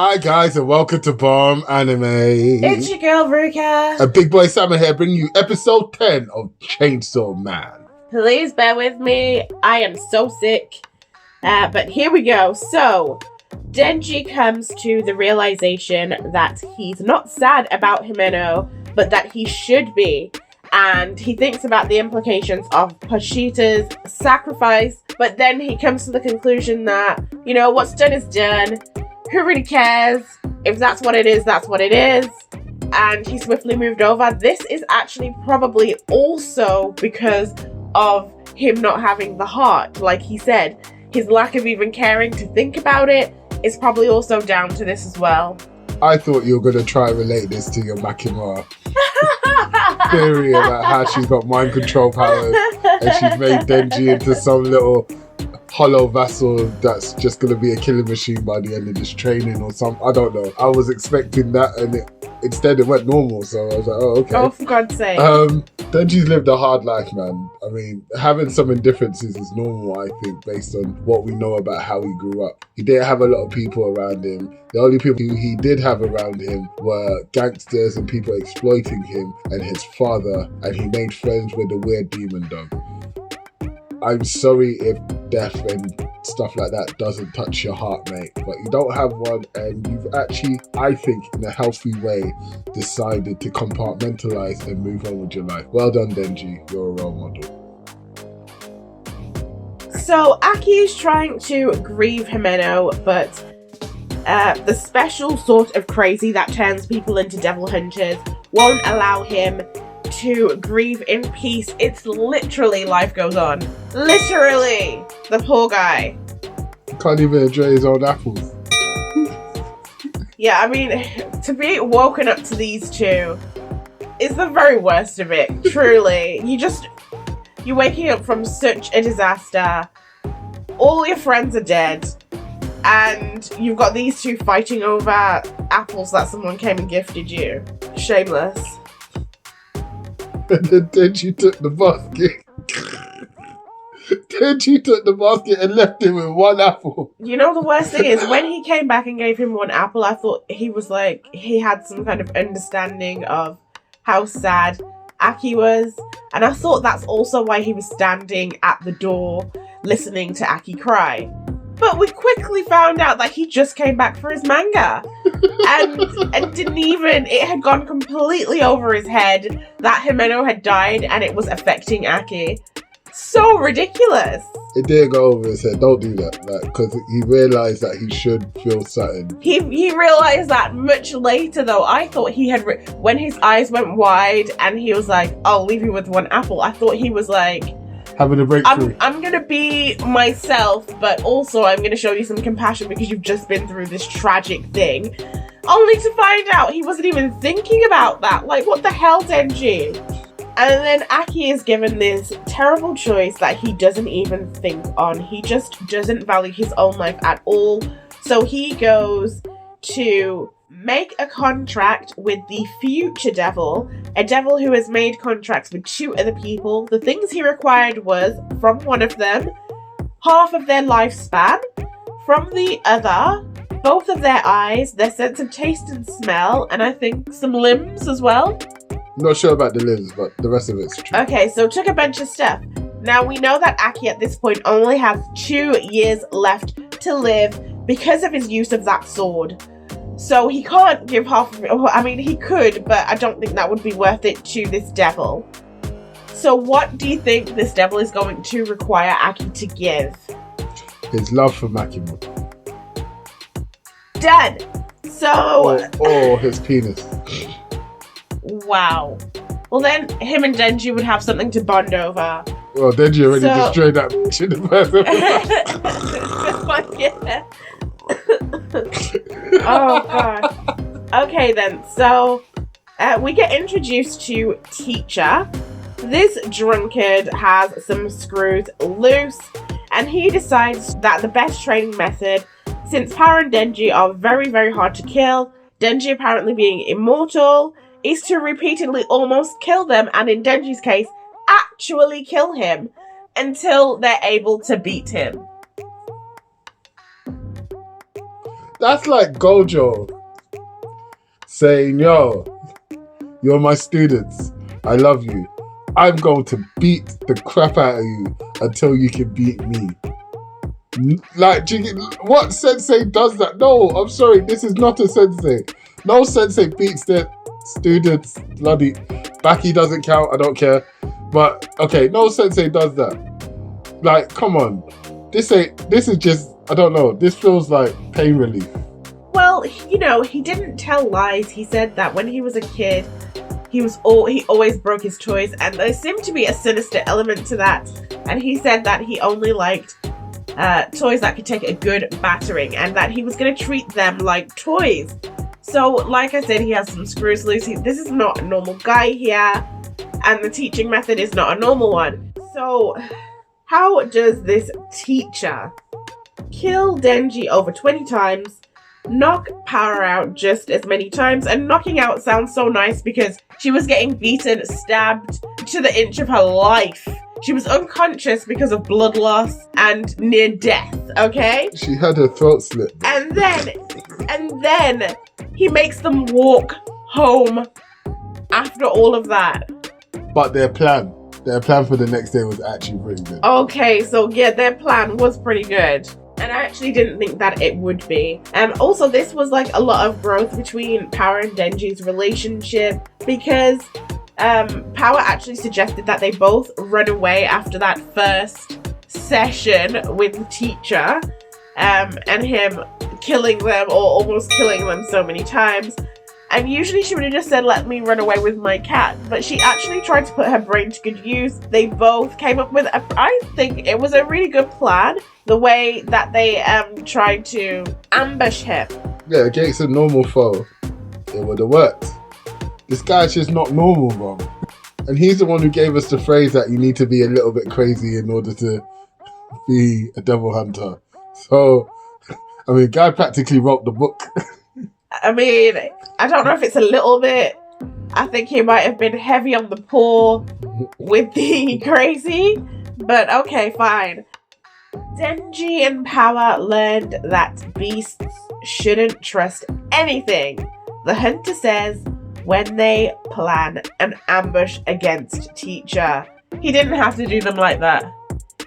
Hi guys and welcome to Bomb Anime. It's your girl Ruka. A big boy Simon here bringing you episode 10 of Chainsaw Man. Please bear with me, I am so sick. But here we go. So, Denji comes to the realization that he's not sad about Himeno, but that he should be. And he thinks about the implications of Pochita's sacrifice, but then he comes to the conclusion that, what's done is done. Who really cares? If that's what it is, that's what it is. And he swiftly moved over. This is actually probably also because of him not having the heart. Like he said, his lack of even caring to think about it is probably also down to this as well. I thought you were going to try and relate this to your Makima theory about how she's got mind control powers and she's made Denji into some little hollow vassal that's just going to be a killing machine by the end of this training or something. I don't know. I was expecting that and instead it went normal, so I was like, oh, okay. Oh, for God's sake. Denji's lived a hard life, man. I mean, having some indifferences is normal, I think, based on what we know about how he grew up. He didn't have a lot of people around him. The only people who he did have around him were gangsters and people exploiting him and his father, and he made friends with the weird demon dog. I'm sorry if death and stuff like that doesn't touch your heart, mate, but you don't have one, and you've actually, I think, in a healthy way, decided to compartmentalize and move on with your life. Well done, Denji. You're a role model. So, Aki is trying to grieve Himeno, but the special sort of crazy that turns people into devil hunters won't allow him to grieve in peace. It's literally life goes on. Literally. The poor guy. Can't even enjoy his own apples. Yeah, I mean, to be woken up to these two is the very worst of it. Truly. You're waking up from such a disaster. All your friends are dead. And you've got these two fighting over apples that someone came and gifted you. Shameless. And then Denji took the basket. Denji took the basket and left him with one apple. You know, the worst thing is, when he came back and gave him one apple, I thought he had some kind of understanding of how sad Aki was. And I thought that's also why he was standing at the door listening to Aki cry. But we quickly found out that he just came back for his manga. And didn't even, it had gone completely over his head that Himeno had died and it was affecting Aki. So ridiculous. It did go over his head. Don't do that. Because he realised that he should feel something. He realised that much later though. I thought he had, when his eyes went wide and he was like, I'll leave you with one apple. I thought he was like, having a breakthrough. I'm going to be myself, but also I'm going to show you some compassion because you've just been through this tragic thing. Only to find out he wasn't even thinking about that. Like, what the hell, Denji? And then Aki is given this terrible choice that he doesn't even think on. He just doesn't value his own life at all. So he goes to make a contract with the future devil, a devil who has made contracts with two other people. The things he required was, from one of them, half of their lifespan, from the other, both of their eyes, their sense of taste and smell, and I think some limbs as well. Not sure about the limbs, but the rest of it's true. Okay, so took a bunch of stuff. Now we know that Aki at this point only has 2 years left to live because of his use of that sword. So he can't give half of it. I mean, he could, but I don't think that would be worth it to this devil. So what do you think this devil is going to require Aki to give? His love for Makima. Done. So... Or his penis. Wow. Well then, him and Denji would have something to bond over. Well, Denji already destroyed that bitch in the Yeah. Oh god. Okay then, so we get introduced to Teacher. This drunkard has some screws loose and he decides that the best training method, since Power and Denji are very, very hard to kill, Denji apparently being immortal, is to repeatedly almost kill them, and in Denji's case, actually kill him until they're able to beat him. That's like Gojo saying, yo, you're my students. I love you. I'm going to beat the crap out of you until you can beat me. Like, what sensei does that? No, I'm sorry, this is not a sensei. No sensei beats their students. Bloody Baki doesn't count, I don't care. But, okay, no sensei does that. Like, come on. This is just, I don't know, this feels like pain relief. Well, you know, he didn't tell lies. He said that when he was a kid, he always broke his toys, and there seemed to be a sinister element to that. And he said that he only liked toys that could take a good battering, and that he was going to treat them like toys. So, like I said, he has some screws loose. This is not a normal guy here, and the teaching method is not a normal one. So, how does this teacher kill Denji over 20 times, knock Power out just as many times? And knocking out sounds so nice because she was getting beaten, stabbed to the inch of her life. She was unconscious because of blood loss and near death, okay? She had her throat slit. And then he makes them walk home after all of that. But their plan for the next day was actually pretty good. Okay, so yeah, their plan was pretty good. And I actually didn't think that it would be. Also, this was like a lot of growth between Power and Denji's relationship, because Power actually suggested that they both run away after that first session with the teacher, and him killing them or almost killing them so many times. And usually she would have just said, let me run away with my cat. But she actually tried to put her brain to good use. They both came up with, I think it was a really good plan. The way that they tried to ambush him. Yeah, against a normal foe, it would have worked. This guy's just not normal, bro. And he's the one who gave us the phrase that you need to be a little bit crazy in order to be a devil hunter. So, I mean, guy practically wrote the book. I mean, I don't know if it's a little bit. I think he might have been heavy on the paw with the crazy. But okay, fine. Denji and Power learned that beasts shouldn't trust anything the hunter says when they plan an ambush against teacher. He didn't have to do them like that.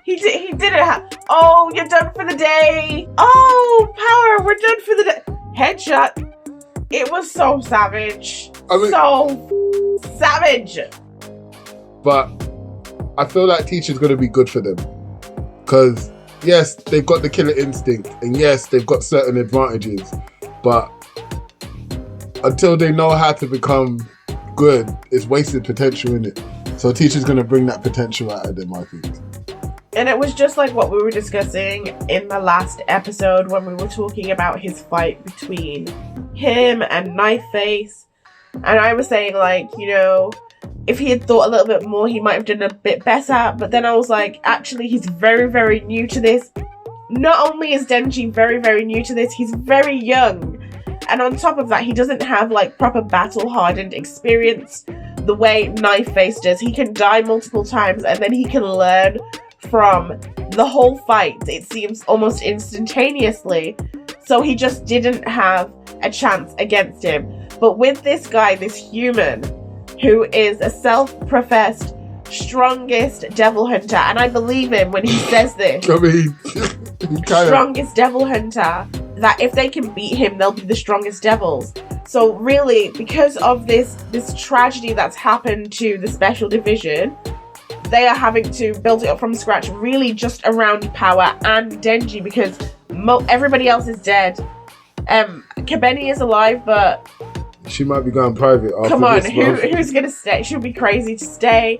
He didn't have. Oh, you're done for the day. Oh, Power, we're done for the day. Headshot. It was so savage. I mean, so savage. But I feel like teacher's going to be good for them. Because, yes, they've got the killer instinct. And yes, they've got certain advantages. But until they know how to become good, it's wasted potential in it. So teacher's going to bring that potential out of them, I think. And it was just like what we were discussing in the last episode when we were talking about his fight between him and Knife Face. And I was saying, like, you know, if he had thought a little bit more, he might have done a bit better. But then I was like, actually, he's very, very new to this. Not only is Denji very, very new to this, he's very young. And on top of that, he doesn't have, like, proper battle-hardened experience the way Knife Face does. He can die multiple times and then he can learn from the whole fight, it seems, almost instantaneously. So he just didn't have a chance against him. But with this guy, this human, who is a self-professed strongest devil hunter, and I believe him when he says this. I mean, strongest devil hunter, that if they can beat him, they'll be the strongest devils. So really, because of this tragedy that's happened to the special division, they are having to build it up from scratch, really just around Power and Denji, because everybody else is dead. Kabeni is alive, but she might be going private after come on, this who's gonna stay? She'll be crazy to stay.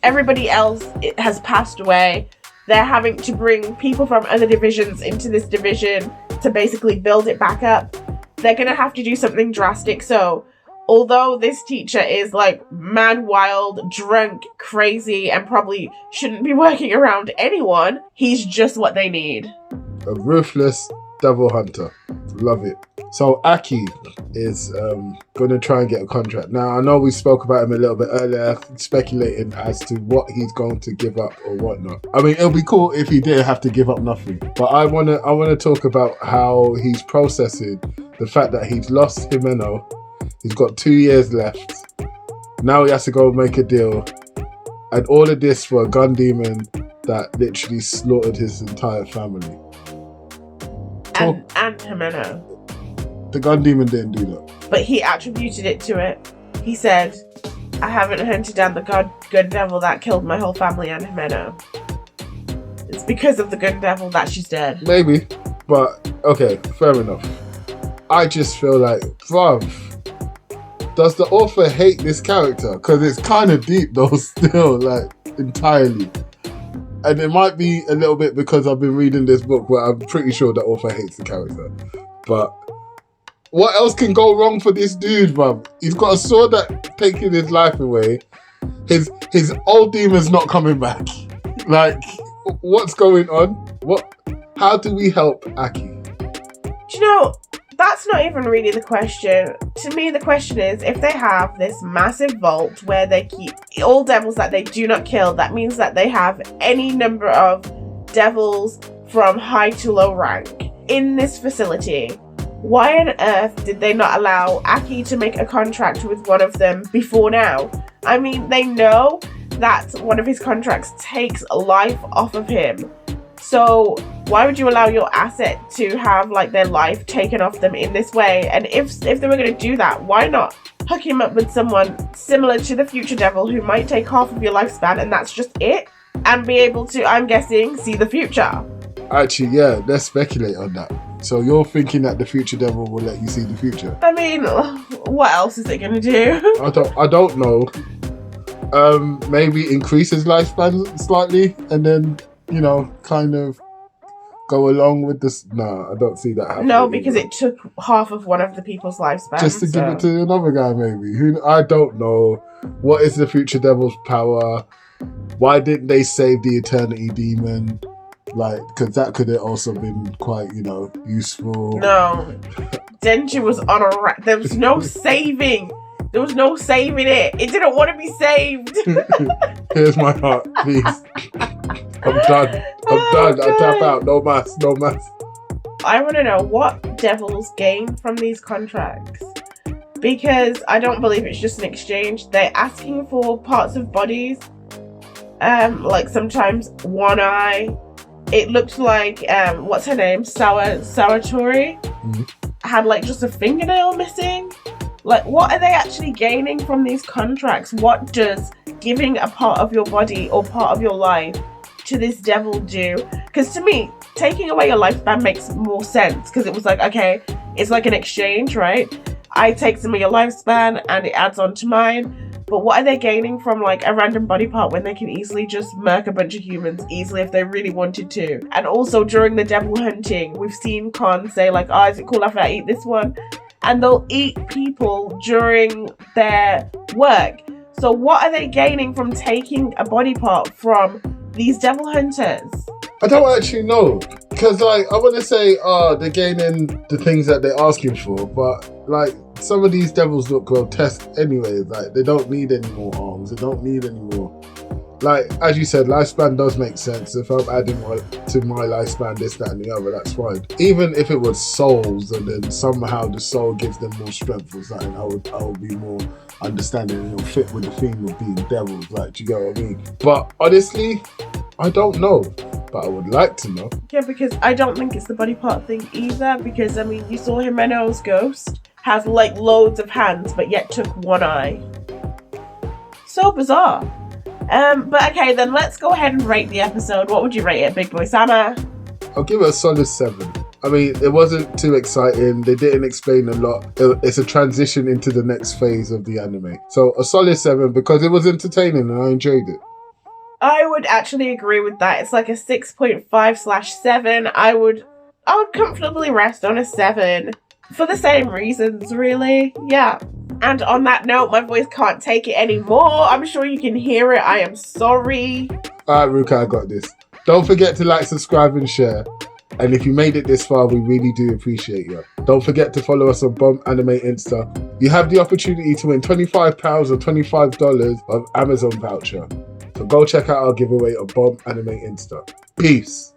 Everybody else has passed away. They're having to bring people from other divisions into this division to basically build it back up. They're gonna have to do something drastic. So although this teacher is like mad, wild, drunk, crazy, and probably shouldn't be working around anyone, he's just what they need. A ruthless devil hunter. Love it. So Aki is going to try and get a contract. Now, I know we spoke about him a little bit earlier, speculating as to what he's going to give up or whatnot. I mean, it'll be cool if he didn't have to give up nothing. But I want to talk about how he's processing the fact that he's lost Jimeno. He's got 2 years left. Now he has to go make a deal. And all of this for a gun demon that literally slaughtered his entire family. And Jimeno. The gun demon didn't do that. But he attributed it to it. He said, I haven't hunted down the good devil that killed my whole family and Jimeno. It's because of the good devil that she's dead. Maybe. But, okay, fair enough. I just feel like, bruv, does the author hate this character? Because it's kind of deep though still, like, entirely. And it might be a little bit because I've been reading this book where I'm pretty sure the author hates the character. But what else can go wrong for this dude, bruv? He's got a sword that's taking his life away. His old demon's not coming back. Like, what's going on? How do we help Aki? Do you know, that's not even really the question. To me, the question is, if they have this massive vault where they keep all devils that they do not kill, that means that they have any number of devils from high to low rank in this facility. Why on earth did they not allow Aki to make a contract with one of them before now? I mean, they know that one of his contracts takes life off of him. So why would you allow your asset to have like their life taken off them in this way? And if they were going to do that, why not hook him up with someone similar to the future devil who might take half of your lifespan and that's just it? And be able to, I'm guessing, see the future. Actually, yeah, let's speculate on that. So you're thinking that the future devil will let you see the future? I mean, what else is it going to do? I don't know. Maybe increase his lifespan slightly and then, you know, kind of go along with this. No, I don't see that happening. No, because it took half of one of the people's lifespan. Just to give it to another guy, maybe. I don't know. What is the future devil's power? Why didn't they save the eternity demon? Like, because that could have also been quite, you know, useful. No. Denji was on a there was no saving. There was no saving it. It didn't want to be saved. Here's my heart, please. I'm done. I tap out. No mass. I want to know what devils gain from these contracts. Because I don't believe it's just an exchange. They're asking for parts of bodies. Like sometimes one eye. It looked like, what's her name? Sawatori had like just a fingernail missing. Like, what are they actually gaining from these contracts? What does giving a part of your body or part of your life to this devil do? Because to me, taking away your lifespan makes more sense. Because it was like, okay, it's like an exchange, right? I take some of your lifespan and it adds on to mine. But what are they gaining from like a random body part when they can easily just murk a bunch of humans easily if they really wanted to? And also during the devil hunting, we've seen Khan say like, oh, is it cool if I eat this one? And they'll eat people during their work. So what are they gaining from taking a body part from these devil hunters? I don't actually know. Because like, I want to say, they're gaining the things that they're asking for. But like, some of these devils look grotesque anyway. Like, they don't need any more arms. They don't need any more. Like, as you said, lifespan does make sense. If I'm adding to my lifespan this, that, and the other, that's fine. Even if it was souls, and then somehow the soul gives them more strength or something, I would be more understanding, and it'll fit with the theme of being devils. Like, do you get what I mean? But honestly, I don't know. But I would like to know. Yeah, because I don't think it's the body part thing either. Because I mean, you saw Jimeno's ghost has like loads of hands, but yet took one eye. So bizarre. But okay, then let's go ahead and rate the episode. What would you rate it, Big Boy Sama? I'll give it a solid 7. I mean, it wasn't too exciting. They didn't explain a lot. It's a transition into the next phase of the anime. So a solid 7 because it was entertaining and I enjoyed it. I would actually agree with that. It's like a 6.5/7. I would comfortably rest on a 7 for the same reasons, really. Yeah. And on that note, my voice can't take it anymore. I'm sure you can hear it. I am sorry. Alright, Ruka, I got this. Don't forget to like, subscribe, and share. And if you made it this far, we really do appreciate you. Don't forget to follow us on Bomb Anime Insta. You have the opportunity to win £25 or $25 of Amazon voucher. So go check out our giveaway on Bomb Anime Insta. Peace.